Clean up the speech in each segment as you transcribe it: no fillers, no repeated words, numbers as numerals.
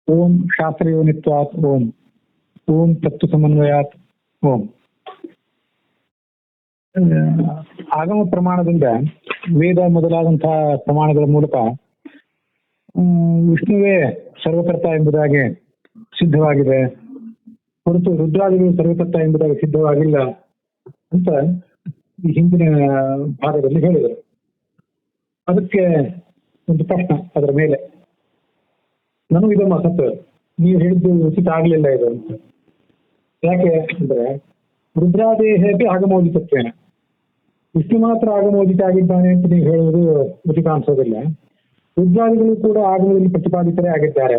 ಓಂ ಶಾಸ್ತ್ರಯೋನಿತ್ವಾತ್ ಓಂ ಓಂ ತತ್ವ ಸಮನ್ವಯಾತ್ ಓಂ. ಆಗಮ ಪ್ರಮಾಣದಿಂದ ವೇದ ಮೊದಲಾದಂತಹ ಪ್ರಮಾಣಗಳ ಮೂಲಕ ವಿಷ್ಣುವೇ ಸರ್ವಕರ್ತ ಎಂಬುದಾಗಿ ಸಿದ್ಧವಾಗಿದೆ ಹೊರತು ರುದ್ರಾದಿಗಳು ಸರ್ವಕರ್ತ ಎಂಬುದಾಗಿ ಸಿದ್ಧವಾಗಿಲ್ಲ ಅಂತ ಈ ಹಿಂದಿನ ಭಾಗದಲ್ಲಿ ಹೇಳಿದರು. ಅದಕ್ಕೆ ಒಂದು ಪ್ರಶ್ನೆ ಅದರ ಮೇಲೆ, ನನಗೂ ಇದಮ್ಮ ಸತ್ತು ನೀವು ಹೇಳಿದ್ದು ಉಚಿತ ಆಗ್ಲಿಲ್ಲ ಇದು ಅಂತ. ಯಾಕೆ ಅಂದ್ರೆ ರುದ್ರಾದೇಹಕ್ಕೆ ಆಗಮೋದಿತತ್ವೇನ, ವಿಷ್ಣು ಮಾತ್ರ ಆಗಮೋದಿತ ಆಗಿದ್ದಾನೆ ಅಂತ ನೀವು ಹೇಳುವುದು ಉಚಿತ ಅನ್ಸೋದಿಲ್ಲ. ರುದ್ರಾದಿಗಳು ಕೂಡ ಆಗಮದಲ್ಲಿ ಪ್ರತಿಪಾದಿತರೇ ಆಗಿದ್ದಾರೆ.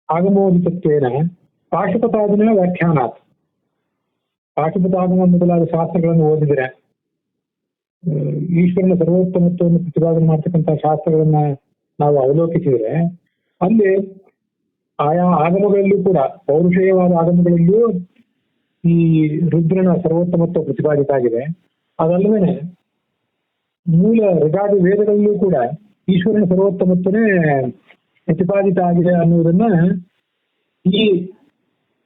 ಆಗಮೋದಿತತ್ವೇನ ಪಾಶುಪತಾದಿನ ವ್ಯಾಖ್ಯಾನಾತ್, ಪಾಶುಪತಾಗಮ ಮೊದಲಾದ ಶಾಸ್ತ್ರಗಳನ್ನು ಓದಿದ್ರೆ, ಈಶ್ವರನ ಸರ್ವೋತ್ತಮತ್ವವನ್ನು ಪ್ರತಿಪಾದನೆ ಮಾಡ್ತಕ್ಕಂಥ ಶಾಸ್ತ್ರಗಳನ್ನ ನಾವು ಅವಲೋಕಿಸಿದ್ರೆ ಅಲ್ಲಿ ಆಯಾ ಆಗಮಗಳಲ್ಲೂ ಕೂಡ ಪೌರುಷೇಯವಾದ ಆಗಮಗಳಲ್ಲೂ ಈ ರುದ್ರನ ಸರ್ವೋತ್ತಮತ್ವ ಪ್ರತಿಪಾದಿತ ಆಗಿದೆ. ಅದಲ್ಲದೆ ಮೂಲ ಋಗಾದಿ ವೇದಗಳಲ್ಲೂ ಕೂಡ ಈಶ್ವರನ ಸರ್ವೋತ್ತಮತ್ವನೇ ಪ್ರತಿಪಾದಿತ ಆಗಿದೆ ಅನ್ನುವುದನ್ನ ಈ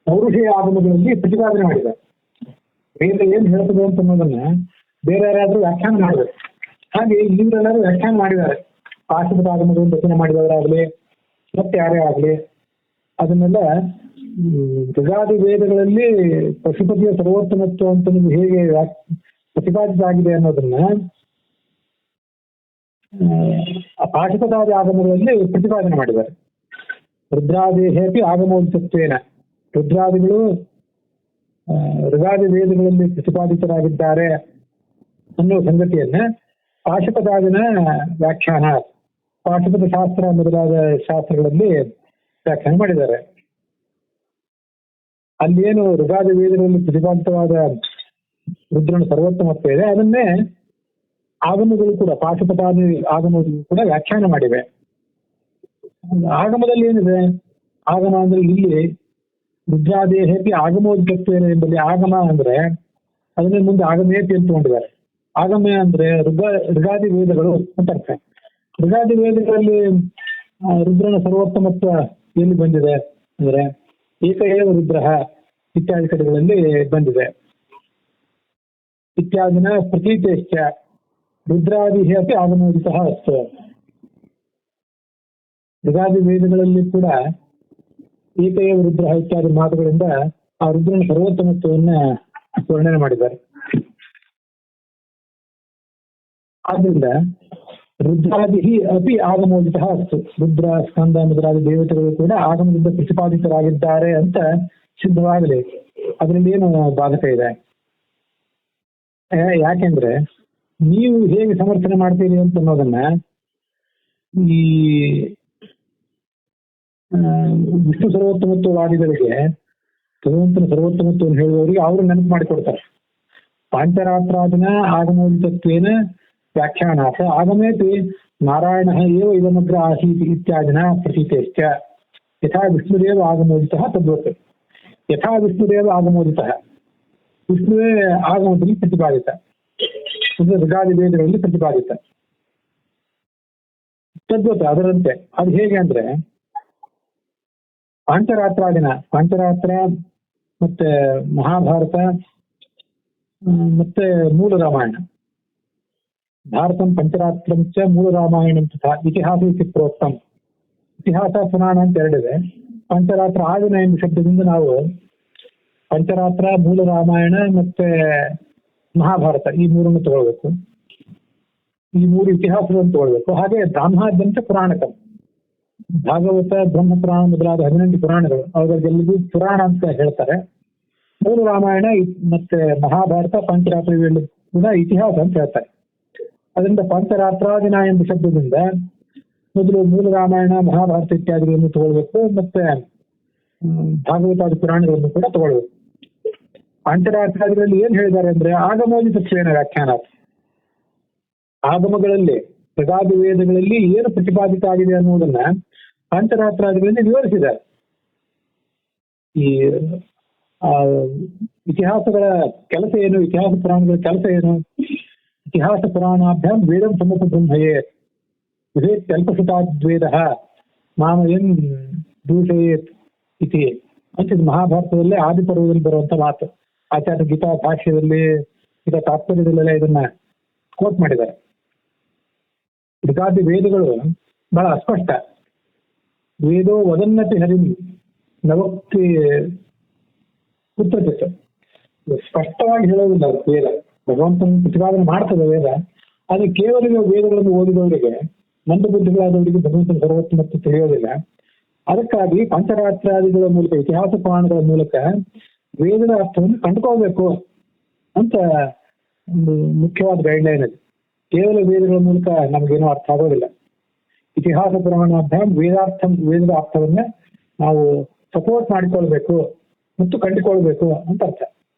ಪೌರುಷೇಯ ಆಗಮಗಳಲ್ಲಿ ಪ್ರತಿಪಾದನೆ ಮಾಡಿದ್ದಾರೆ. ವೇದ ಏನ್ ಹೇಳ್ತದೆ ಅಂತ ಅನ್ನೋದನ್ನ ಬೇರೆ ಯಾರಾದ್ರೂ ವ್ಯಾಖ್ಯಾನ ಮಾಡಬೇಕು. ಹಾಗೆ ಇವರೆಲ್ಲರೂ ವ್ಯಾಖ್ಯಾನ ಮಾಡಿದ್ದಾರೆ. ಪಾಶುಪತ ಆಗಮಗಳನ್ನು ರಚನೆ ಮಾಡಿದವರಾಗ್ಲಿ ಮತ್ತೆ ಯಾರೇ ಆಗ್ಲಿ ಅದನ್ನೆಲ್ಲ ಋಗಾದಿ ವೇದಗಳಲ್ಲಿ ಪಶುಪತಿಯ ಸರ್ವೋತ್ತಮತ್ವ ಅಂತ ಹೇಗೆ ಪ್ರತಿಪಾದಿತ ಆಗಿದೆ ಅನ್ನೋದನ್ನ ಆ ಪಾಶುಪತಾದಿ ಆಗಮಗಳಲ್ಲಿ ಪ್ರತಿಪಾದನೆ ಮಾಡಿದ್ದಾರೆ. ರುದ್ರಾದೇಹಿ ಆಗಮೋದಿತತ್ವೇನ, ರುದ್ರಾದಿಗಳು ಋಗಾದಿ ವೇದಗಳಲ್ಲಿ ಪ್ರತಿಪಾದಿತರಾಗಿದ್ದಾರೆ ಅನ್ನುವ ಸಂಗತಿಯನ್ನ ಪಾಶುಪತಾದಿನ ವ್ಯಾಖ್ಯಾನ, ಪಾಶುಪತ ಶಾಸ್ತ್ರ ಮೊದಲಾದ ಶಾಸ್ತ್ರಗಳಲ್ಲಿ ವ್ಯಾಖ್ಯಾನ ಮಾಡಿದ್ದಾರೆ. ಅಲ್ಲೇನು ಋಗಾದಿ ವೇದಗಳಲ್ಲಿ ಪ್ರತಿಪಾದಿತವಾದ ರುದ್ರನ ಸರ್ವೋತ್ತಮತ್ವ ಇದೆ, ಅದನ್ನೇ ಆಗಮಗಳು ಕೂಡ ಪಾಶುಪತಾದಿ ಆಗಮಗಳು ಕೂಡ ವ್ಯಾಖ್ಯಾನ ಮಾಡಿವೆ. ಆಗಮದಲ್ಲಿ ಏನಿದೆ, ಆಗಮ ಅಂದ್ರೆ ಇಲ್ಲಿ ರುದ್ರಾದೇಹಕ್ಕೆ ಆಗಮೋದಿತತ್ವ ಎಂಬಲ್ಲಿ ಆಗಮ ಅಂದ್ರೆ ಅದನ್ನೇ ಮುಂದೆ ಆಗಮೇತಿ ಅಂತ ತಗೊಂಡಿದ್ದಾರೆ. ಆಗಮ ಅಂದ್ರೆ ಋಗಾದಿ ವೇದಗಳು ಅಂತ ಅರ್ಥ. ಋಗಾದಿ ವೇದಗಳಲ್ಲಿ ರುದ್ರನ ಸರ್ವೋತ್ತಮತ್ವ ಎಲ್ಲಿ ಬಂದಿದೆ ಅಂದ್ರೆ ಏಕಏವ ರುದ್ರ ಇತ್ಯಾದಿ ಕಡೆಗಳಲ್ಲಿ ಬಂದಿದೆ. ಇತ್ಯಾದಿನ ಪ್ರತೀತೇಶ್ಚ ರುದ್ರಾದಿ ಅಪಿ ಆಗಮೋದಿತ ಅಸ್ತು. ಋಗಾದಿ ವೇದಗಳಲ್ಲಿ ಕೂಡ ಏಕಏವ ರುದ್ರ ಇತ್ಯಾದಿ ಮಾತುಗಳಿಂದ ಆ ರುದ್ರನ ಸರ್ವೋತ್ತಮತ್ವವನ್ನ ವರ್ಣನೆ ಮಾಡಿದ್ದಾರೆ. ಆದ್ರಿಂದ ರುದ್ರಾದಿ ಅಪಿ ಆಗಮೋದಿತ ಅಸ್ತು, ರುದ್ರ ಸ್ಕಂದ ಮೊದಲಾದ ದೇವತೆಗಳು ಕೂಡ ಆಗಮದಿಂದ ಪ್ರತಿಪಾದಿತರಾಗಿದ್ದಾರೆ ಅಂತ ಸಿದ್ಧವಾಗಲಿ. ಅದರಲ್ಲಿ ಏನು ಬಾಧಕ ಇದೆ? ಯಾಕೆಂದ್ರೆ ನೀವು ಹೇಗೆ ಸಮರ್ಥನೆ ಮಾಡ್ತೀರಿ ಅಂತ ಅನ್ನೋದನ್ನ ಈ ವಿಷ್ಣು ಸರ್ವೋತ್ತಮತ್ವವಾದಿಗಳಿಗೆ, ಭಗವಂತನ ಸರ್ವೋತ್ತಮತ್ವವನ್ನು ಹೇಳುವವರಿಗೆ ಅವರು ನೆನಪು ಮಾಡಿಕೊಡ್ತಾರೆ. ಪಾಂಚರಾತ್ರಾದಿನ ಆಗಮೋದಿತತ್ವೇನ ವ್ಯಾಖ್ಯಾನಾಥ ಆಗಮೇತಿ ನಾರಾಯಣ ಏವ ಇದಮಗ್ರ ಆಸೀತ್ ಇತ್ಯಾದಿನ ಪ್ರತೀತೇಶ್ಚ ಯಥಾ ವಿಷ್ಣುರೇವ ಆಗಮೋದಿತಃ ತದ್ವತ್. ಯಥಾ ವಿಷ್ಣುರೇವ ಆಗಮೋದಿತಃ, ವಿಷ್ಣುವೇ ಆಗಮದಲ್ಲಿ ಪ್ರತಿಪಾದಿತ, ಋಗಾದಿ ವೇದಗಳಲ್ಲಿ ಪ್ರತಿಪಾದಿತ. ತದ್ವತ್ ಅದರಂತೆ. ಅದು ಹೇಗೆ ಅಂದ್ರೆ ಪಾಂಚರಾತ್ರ ಮತ್ತೆ ಮಹಾಭಾರತ ಮತ್ತೆ ಮೂಲ ರಾಮಾಯಣ, ಭಾರತಂ ಪಂಚರಾತ್ರಂಚ ಮೂಲ ರಾಮಾಯಣ ತಥಾ ಇತಿಹಾಸ ಇತಿ ಪ್ರೋಕ್ತಂ. ಇತಿಹಾಸ ಪುರಾಣ ಅಂತ ಎರಡಿದೆ. ಪಂಚರಾತ್ರ ಆದಿನ ಎಂಬ ಶಬ್ದದಿಂದ ನಾವು ಪಂಚರಾತ್ರ, ಮೂಲ ರಾಮಾಯಣ ಮತ್ತೆ ಮಹಾಭಾರತ ಈ ಮೂರನ್ನು ತಗೊಳ್ಬೇಕು. ಈ ಮೂರು ಇತಿಹಾಸಗಳನ್ನು ತಗೊಳ್ಬೇಕು. ಹಾಗೆ ಬ್ರಾಹ್ಮಣದಂತೆ ಪುರಾಣಕಂ, ಭಾಗವತ, ಬ್ರಹ್ಮಪುರಾಣ ಮೊದಲಾದ 18 ಪುರಾಣಗಳು, ಅವುಗಳಿಗೆಲ್ಲರಿಗೂ ಪುರಾಣ ಅಂತ ಹೇಳ್ತಾರೆ. ಮೂಲ ರಾಮಾಯಣ ಮತ್ತೆ ಮಹಾಭಾರತ, ಪಂಚರಾತ್ರ ಇವೆಲ್ಲ ಕೂಡ ಇತಿಹಾಸ ಅಂತ ಹೇಳ್ತಾರೆ. ಅದರಿಂದ ಪಂಚರಾತ್ರಾದಿನ ಎಂಬ ಶಬ್ದದಿಂದ ಮೊದಲು ಮೂಲ ರಾಮಾಯಣ, ಮಹಾಭಾರತ ಇತ್ಯಾದಿಗಳನ್ನು ತಗೊಳ್ಬೇಕು, ಮತ್ತೆ ಭಾಗವತಾದಿ ಪುರಾಣಗಳನ್ನು ಕೂಡ ತಗೊಳ್ಬೇಕು. ಪಂಚರಾತ್ರಾದಿಗಳಲ್ಲಿ ಏನ್ ಹೇಳಿದ್ದಾರೆ ಅಂದ್ರೆ ಆಗಮೋದಿತತ್ವೇನ ವ್ಯಾಖ್ಯಾನ, ಆಗಮಗಳಲ್ಲಿ ಋಗಾದಿ ವೇದಗಳಲ್ಲಿ ಏನು ಪ್ರತಿಪಾದಿತ ಆಗಿದೆ ಅನ್ನುವುದನ್ನ ಪಂಚರಾತ್ರಾದಿಗಳಲ್ಲಿ ವಿವರಿಸಿದ್ದಾರೆ. ಈ ಇತಿಹಾಸಗಳ ಕೆಲಸ ಏನು, ಇತಿಹಾಸ ಪುರಾಣಗಳ ಕೆಲಸ ಏನು? ಇತಿಹಾಸ ಪುರಾಣಾಭ್ಯಾಂ ವೇದಂ ಸಮೂಹ ಬ್ರಹ್ಮಯೇ ವಿಧೇತ್ಯಲ್ಪಸುತಾದ್ವೇದ ಮಾಮಯನ್ ದೂಷಯೇತ್ ಇತಿ ಅಂತ ಇದು ಮಹಾಭಾರತದಲ್ಲಿ ಆದಿಪರ್ವದಲ್ಲಿ ಬರುವಂತ ಮಾತು. ಆಚಾರ್ಯ ಗೀತಾ ಭಾಷ್ಯದಲ್ಲಿ, ಗೀತಾ ತಾತ್ಪರ್ಯದಲ್ಲೆಲ್ಲ ಇದನ್ನ ಕೋಟ್ ಮಾಡಿದ್ದಾರೆ. ಋಗಾದಿ ವೇದಗಳು ಬಹಳ ಅಸ್ಪಷ್ಟ. ವೇದೋ ವದನ್ನತಿ ಹರಿಂ ನವಕ್ತಿ ಉತ್ತರಿಸಿತ್ತು. ಸ್ಪಷ್ಟವಾಗಿ ಹೇಳೋದಿಲ್ಲ ವೇದ, ಭಗವಂತನ ಪ್ರತಿಪಾದನೆ ಮಾಡ್ತದೆ ವೇದ. ಆದ್ರೆ ಕೇವಲ ವೇದಗಳನ್ನು ಓದಿದವರಿಗೆ, ಮಂದಬುದ್ಧಿಗಳಾದವರಿಗೆ ಭಗವಂತನ ಸರ್ವೋತ್ತಮತ್ವ ತಿಳಿಯೋದಿಲ್ಲ. ಅದಕ್ಕಾಗಿ ಪಂಚರಾತ್ರಾದಿಗಳ ಮೂಲಕ, ಇತಿಹಾಸ ಪುರಾಣಗಳ ಮೂಲಕ ವೇದದ ಅರ್ಥವನ್ನು ಕಂಡುಕೋಬೇಕು ಅಂತ ಒಂದು ಮುಖ್ಯವಾದ ಗೈಡ್ಲೈನ್ ಇದೆ. ಕೇವಲ ವೇದಗಳ ಮೂಲಕ ನಮಗೇನೋ ಅರ್ಥ ಆಗೋದಿಲ್ಲ. ಇತಿಹಾಸ ಪುರಾಣಾಭ್ಯಾಮ ವೇದದ ಅರ್ಥವನ್ನ ನಾವು ಸಪೋರ್ಟ್ ಮಾಡಿಕೊಳ್ಬೇಕು ಮತ್ತು ಕಂಡುಕೊಳ್ಬೇಕು ಅಂತ ಅರ್ಥ.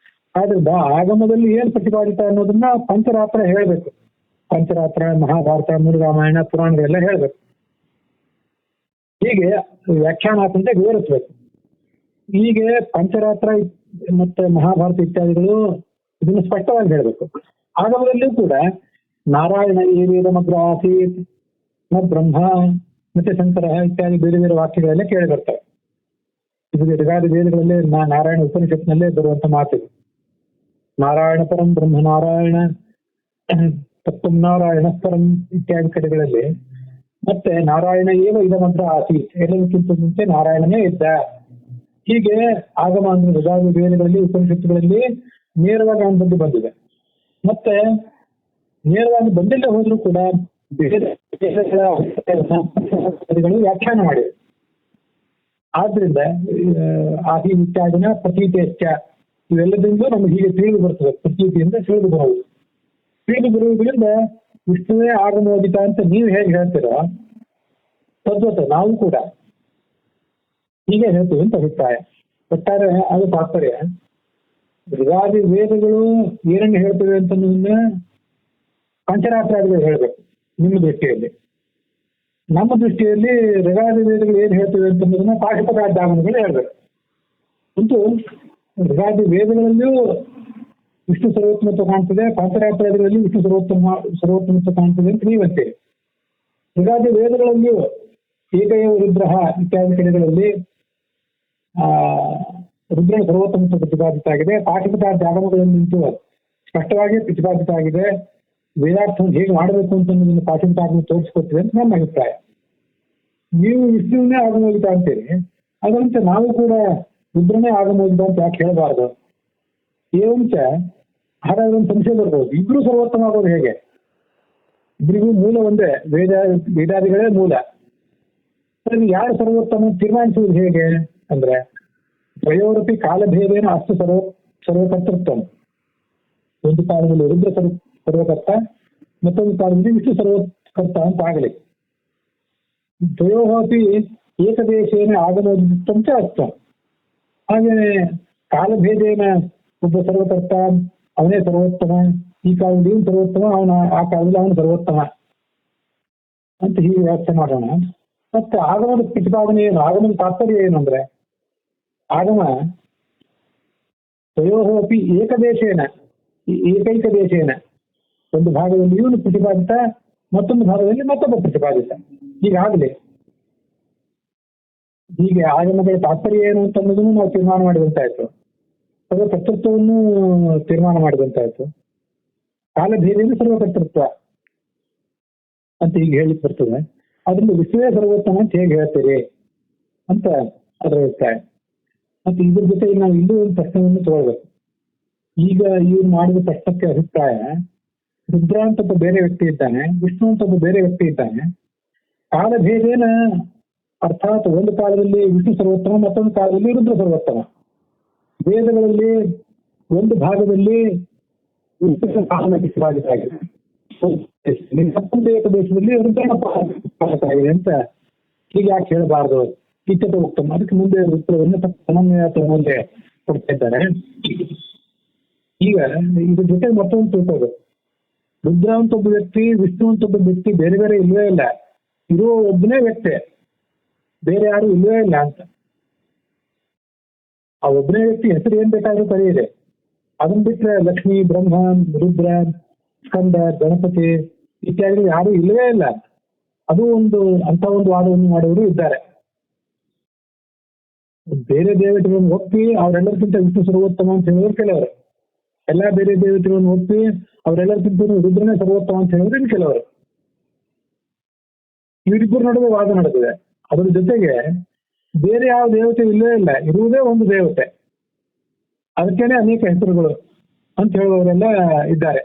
ಆದ್ರಿಂದ ಆಗಮದಲ್ಲಿ ಏನ್ ಪ್ರತಿಪಾದಿತ ಅನ್ನೋದನ್ನ ಪಂಚರಾತ್ರ ಹೇಳ್ಬೇಕು. ಪಂಚರಾತ್ರ, ಮಹಾಭಾರತ, ಮೂಲ ರಾಮಾಯಣ, ಪುರಾಣಗಳೆಲ್ಲ ಹೇಳ್ಬೇಕು. ಹೀಗೆ ವ್ಯಾಖ್ಯಾನಾತ್ಮಕ ವಿವರಿಸ್ಬೇಕು. ಹೀಗೆ ಪಂಚರಾತ್ರ ಮತ್ತೆ ಮಹಾಭಾರತ ಇತ್ಯಾದಿಗಳು ಇದನ್ನು ಸ್ಪಷ್ಟವಾಗಿ ಹೇಳ್ಬೇಕು. ಆಗಮದಲ್ಲಿಯೂ ಕೂಡ ನಾರಾಯಣ ಏವೇದಮಗ್ರ ಆಸೀತ್ ನ ಬ್ರಹ್ಮ ಮತ್ತೆ ಶಂಕರ ಇತ್ಯಾದಿ ಬೇರೆ ಬೇರೆ ವಾಕ್ಯಗಳೆಲ್ಲ ಕೇಳಿ ಬರ್ತವೆ. ಇದು ಋಗಾದಿ ವೇದಗಳಲ್ಲೇ ನಾರಾಯಣ ಉಪನಿಷತ್ನಲ್ಲೇ ಬರುವಂತ ಮಾತಿದೆ. ನಾರಾಯಣ ಪರಂ ಬ್ರಹ್ಮ ನಾರಾಯಣ ತತ್ವಂ ನಾರಾಯಣ ಪರಂ ಇತ್ಯಾದಿ ಕಡೆಗಳಲ್ಲಿ ಮತ್ತೆ ನಾರಾಯಣ ಏವ ಇದಮಂತ್ರ ಆಸೀತ್, ಎಲ್ಲದಕ್ಕಿಂತ ಮುಂಚೆ ನಾರಾಯಣನೇ ಇದ್ದ. ಹೀಗೆ ಆಗಮ ಅಂದ್ರೆ ಋಗಾದಿ ವೇದಗಳಲ್ಲಿ ಉಪನಿಷತ್ತುಗಳಲ್ಲಿ ನೇರವಾಗಿ ಅವನ ಬಗ್ಗೆ ಬಂದಿದೆ. ಮತ್ತೆ ನೇರವಾಗಿ ಬಂದಿಲ್ಲ ಹೋದ್ರೂ ಕೂಡ ಬೇರೆ ವ್ಯಾಖ್ಯಾನ ಮಾಡಿದೆ. ಆದ್ರಿಂದ ಆದಿ ಇತ್ಯಾದಿನ ಪ್ರತೀತಿಯಶ್ಚ ಇವೆಲ್ಲದಿಂದ ನಮ್ಗೆ ಹೀಗೆ ತಿಳಿದು ಬರ್ತದೆ. ಪ್ರತೀತಿಯಿಂದ ತಿಳಿದು ಬರೋದು. ತಿಳಿದು ಬರುವುದರಿಂದ ವಿಷ್ಣುವೇ ಆಗಮೋದಿತ ಅಂತ ನೀವು ಹೇಗೆ ಹೇಳ್ತೀರೋ ತದ್ವತ ನಾವು ಕೂಡ ಹೀಗೆ ಹೇಳ್ತೀವಿ ಅಂತ ಅಭಿಪ್ರಾಯ. ಒಟ್ಟಾರೆ ಅದು ತಾತ್ಪರ್ಯ. ಋಗಾದಿ ವೇದಗಳು ಏನನ್ನು ಹೇಳ್ತೇವೆ ಅಂತ ಪಂಚರಾತ್ರಾದಿಗಳು ಹೇಳ್ಬೇಕು ನಿಮ್ಮ ದೃಷ್ಟಿಯಲ್ಲಿ. ನಮ್ಮ ದೃಷ್ಟಿಯಲ್ಲಿ ಋಗಾದಿ ವೇದಗಳು ಏನ್ ಹೇಳ್ತೇವೆ ಅಂತಂದ್ರೆ ಪಾಶುಪತಾಧ್ಯಾಗಮಗಳು ಹೇಳ್ಬೇಕು. ಅಂತೂ ಋಗಾದಿ ವೇದಗಳಲ್ಲಿಯೂ ವಿಷ್ಣು ಸರ್ವೋತ್ತಮತ್ವ ಕಾಣ್ತದೆ, ಪಂಚರಾತ್ರಾದಿಗಳಲ್ಲಿ ವಿಷ್ಣು ಸರ್ವೋತ್ತಮತ್ವ ಕಾಣ್ತದೆ ಅಂತ ನೀವಂತೀರಿ. ಋಗಾದಿ ವೇದಗಳಲ್ಲಿಯೂ ಏಕೈವ ರುದ್ರ ಇತ್ಯಾದಿ ಕಡೆಗಳಲ್ಲಿ ರುದ್ರನ ಸರ್ವೋತ್ತಮತ್ವ ಪ್ರತಿಪಾದಿತ ಆಗಿದೆ. ಪಾಶುಪತಾಧ್ಯಾಗಮಗಳನ್ನಿಂತೂ ಸ್ಪಷ್ಟವಾಗಿ ಪ್ರತಿಪಾದಿತ ಆಗಿದೆ. ವೇದಾರ್ಥವನ್ನು ಹೇಗೆ ಮಾಡಬೇಕು ಅಂತ ಪಾಶುಪತಾಗಮ ತೋರಿಸ್ಕೊಡ್ತೀವಿ ಅಂತ ನನ್ನ ಅಭಿಪ್ರಾಯ. ನೀವು ವಿಷ್ಣುವನ್ನೇ ಆಗಮೋದಿತ ಅಂತೀರಿ, ಅದರಂತೆ ನಾವು ಕೂಡ ರುದ್ರನೇ ಆಗಮೋದಿತ ಅಂತ ಯಾಕೆ ಹೇಳಬಾರ್ದು? ಏವಂಚ ಹಾಗಾದ್ರೆ ಒಂದು ಸಂಶಯ ಬರ್ಬೋದು, ಇಬ್ರು ಸರ್ವೋತ್ತಮ ಆಗೋದು ಹೇಗೆ? ಇಬ್ಬರಿಗೂ ಮೂಲ ಒಂದೇ, ವೇದಾದಿಗಳೇ ಮೂಲ. ಯಾರು ಸರ್ವೋತ್ತಮ ತೀರ್ಮಾನಿಸುವುದು ಹೇಗೆ ಅಂದ್ರೆ ದ್ವಯೋರಪಿ ಕಾಲಭೇದೇನ ಅಸ್ತು ಸರ್ವಕರ್ತೃತ್ವ. ಒಂದು ಕಾಲದಲ್ಲಿ ರುದ್ರ ಸರ್ವಕರ್ತ, ಮತ್ತೊಂದು ಕಾಲದಲ್ಲಿ ವಿಷ್ಣು ಸರ್ವಕರ್ತ ಅಂತ ಆಗಲಿ. ದ್ವಯೋಪಿ ಏಕದೇಶೇನ ಆಗಮೋದಿತಂಚ ಅಸ್ತು. ಹಾಗೇನೆ ಕಾಲಭೇದೇನ ಒಬ್ಬ ಸರ್ವಕರ್ತ, ಅವನೇ ಸರ್ವೋತ್ತಮ, ಈ ಕಾಲದಲ್ಲಿ ಇವನು ಸರ್ವೋತ್ತಮ, ಆ ಕಾಲದಲ್ಲಿ ಅವನು ಸರ್ವೋತ್ತಮ ಅಂತ ಹೀಗೆ ವ್ಯಾಖ್ಯೆ ಮಾಡೋಣ. ಮತ್ತೆ ಆಗಮದ ಪ್ರತಿಪಾದನೆ ಏನು? ಆಗಮದ ತಾತ್ಪರ್ಯ ಏನು ಅಂದ್ರೆ ಆಗಮ ದ್ವಯೋಪಿ ಏಕದೇಶೇನ, ಏಕೈಕ ದೇಶೇನ, ಒಂದು ಭಾಗದಲ್ಲಿ ಇವನು ಪ್ರತಿಪಾದಿತ, ಮತ್ತೊಂದು ಭಾಗದಲ್ಲಿ ಮತ್ತೊಬ್ಬ ಪ್ರತಿಪಾದಿತ. ಹೀಗಾಗಲಿ. ಹೀಗೆ ಆಗಮಗಳ ತಾತ್ಪರ್ಯ ಏನು ಅಂತ ಅನ್ನೋದನ್ನು ನಾವು ತೀರ್ಮಾನ ಮಾಡಿದಂತಾಯ್ತು. ಸರ್ವಕರ್ತೃತ್ವವನ್ನು ತೀರ್ಮಾನ ಮಾಡಿದಂತಾಯ್ತು. ಕಾಲಭೇದೇನ ಸರ್ವಕರ್ತೃತ್ವ ಅಂತ ಹೀಗೆ ಹೇಳಿಕ್ ಬರ್ತದೆ. ಅದರಿಂದ ವಿಶ್ವೇ ಸರ್ವೋತ್ತಮ ಅಂತ ಹೇಗೆ ಹೇಳ್ತೀರಿ ಅಂತ ಅದರ ಅಭಿಪ್ರಾಯ. ಮತ್ತೆ ಇದ್ರ ಜೊತೆ ನಾವು ಇನ್ನೂ ಒಂದು ಪ್ರಶ್ನೆಯನ್ನು ತಗೊಳ್ಬೇಕು. ಈಗ ಇವ್ರು ಮಾಡಿದ ಪ್ರಶ್ನಕ್ಕೆ ಅಭಿಪ್ರಾಯ, ರುದ್ರ ಅಂತ ಒಬ್ಬ ಬೇರೆ ವ್ಯಕ್ತಿ ಇದ್ದಾನೆ, ವಿಷ್ಣು ಅಂತ ಒಬ್ಬ ಬೇರೆ ವ್ಯಕ್ತಿ ಇದ್ದಾನೆ. ಕಾಲಭೇದೇನ ಅರ್ಥಾತ್ ಒಂದು ಕಾಲದಲ್ಲಿ ವಿಷ್ಣು ಸರ್ವೋತ್ತಮ, ಮತ್ತೊಂದು ಕಾಲದಲ್ಲಿ ರುದ್ರ ಸರ್ವೋತ್ತಮ. ವೇದಗಳಲ್ಲಿ ಒಂದು ಭಾಗದಲ್ಲಿ ಪ್ರತಿಪಾದಿತಾಗಿದೆ, ಮತ್ತೊಂದು ಏಕದೇಶದಲ್ಲಿ ರುದ್ರನ ಪ್ರತಿಪಾದಿತಾಗಿದೆ ಅಂತ ಹೀಗೆ ಯಾಕೆ ಹೇಳಬಾರ್ದು? ಇಚ್ಛತೆ ಉತ್ತಮ. ಅದಕ್ಕೆ ಮುಂದೆ ಉತ್ತರವನ್ನು ಸಮನ್ವಯ ಮುಂದೆ ಕೊಡ್ತಾ ಇದ್ದಾರೆ. ಈಗ ಇದ್ರ ಜೊತೆ ಮತ್ತೊಂದು ತಿಳ್ಕೋಬೇಕು. ರುದ್ರ ಅಂತ ಒಬ್ಬ ವ್ಯಕ್ತಿ, ವಿಷ್ಣು ಅಂತ ಒಬ್ಬ ವ್ಯಕ್ತಿ ಬೇರೆ ಬೇರೆ ಇಲ್ವೇ ಇಲ್ಲ. ಇರೋ ಒಬ್ಬನೇ ವ್ಯಕ್ತಿ, ಬೇರೆ ಯಾರು ಇಲ್ವೇ ಇಲ್ಲ ಅಂತ. ಆ ಒಬ್ಬನೇ ವ್ಯಕ್ತಿ ಹೆಸರು ಏನ್ ಬೇಕಾದ್ರೂ ಕರೆಯಿದೆ. ಅದನ್ನ ಬಿಟ್ರೆ ಲಕ್ಷ್ಮಿ, ಬ್ರಹ್ಮ, ರುದ್ರ, ಸ್ಕಂದ, ಗಣಪತಿ ಇತ್ಯಾದಿ ಯಾರು ಇಲ್ಲವೇ ಇಲ್ಲ. ಅದು ಒಂದು ಅಂತ ಒಂದು ವಾದವನ್ನು ಮಾಡುವವರು ಇದ್ದಾರೆ. ಬೇರೆ ದೇವತೆಗಳನ್ನು ಒಪ್ಪಿ ಅವರೆಲ್ಲರಿಗಿಂತ ವಿಷ್ಣು ಸರ್ವೋತ್ತಮ ಅಂತ ಹೇಳಿದ್ರು ಕೆಲವರು. ಎಲ್ಲಾ ಬೇರೆ ದೇವತೆಗಳನ್ನು ಒಪ್ಪಿ ಅವರೆಲ್ಲರಿಗಿಂತ ರುದ್ರನೇ ಸರ್ವೋತ್ತಮ ಅಂತ ಹೇಳಿದ್ರು ಇನ್ನು ಕೆಲವರು. ಇವರಿಬ್ಬರು ನಡುವೆ ವಾದ ನಡೆದಿದೆ. ಅದರ ಜೊತೆಗೆ ಬೇರೆ ಯಾವ ದೇವತೆ ಇಲ್ಲವೇ ಇಲ್ಲ, ಇರುವುದೇ ಒಂದು ದೇವತೆ, ಅದಕ್ಕೇನೆ ಅನೇಕ ಹೆಸರುಗಳು ಅಂತ ಹೇಳುವವರೆಲ್ಲ ಇದ್ದಾರೆ.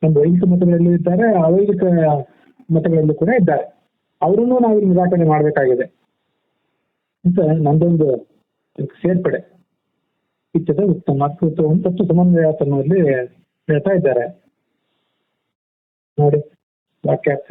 ನಮ್ಮ ವೈದಿಕ ಮತಗಳಲ್ಲೂ ಇದ್ದಾರೆ, ಅವೈದಿಕ ಮತಗಳಲ್ಲೂ ಕೂಡ ಇದ್ದಾರೆ. ಅವರನ್ನು ನಾವು ನಿರಾಕರಣೆ ಮಾಡಬೇಕಾಗಿದೆ ಅಂತ ನಂದೊಂದು ಸೇರ್ಪಡೆ. ಇಚ್ಛದ ಉತ್ತಮ ತತ್ವ ಸಮನ್ವಯ ಹೇಳ್ತಾ ಇದ್ದಾರೆ ನೋಡಿ ವಾಕ್ಯಾರ್ಥ.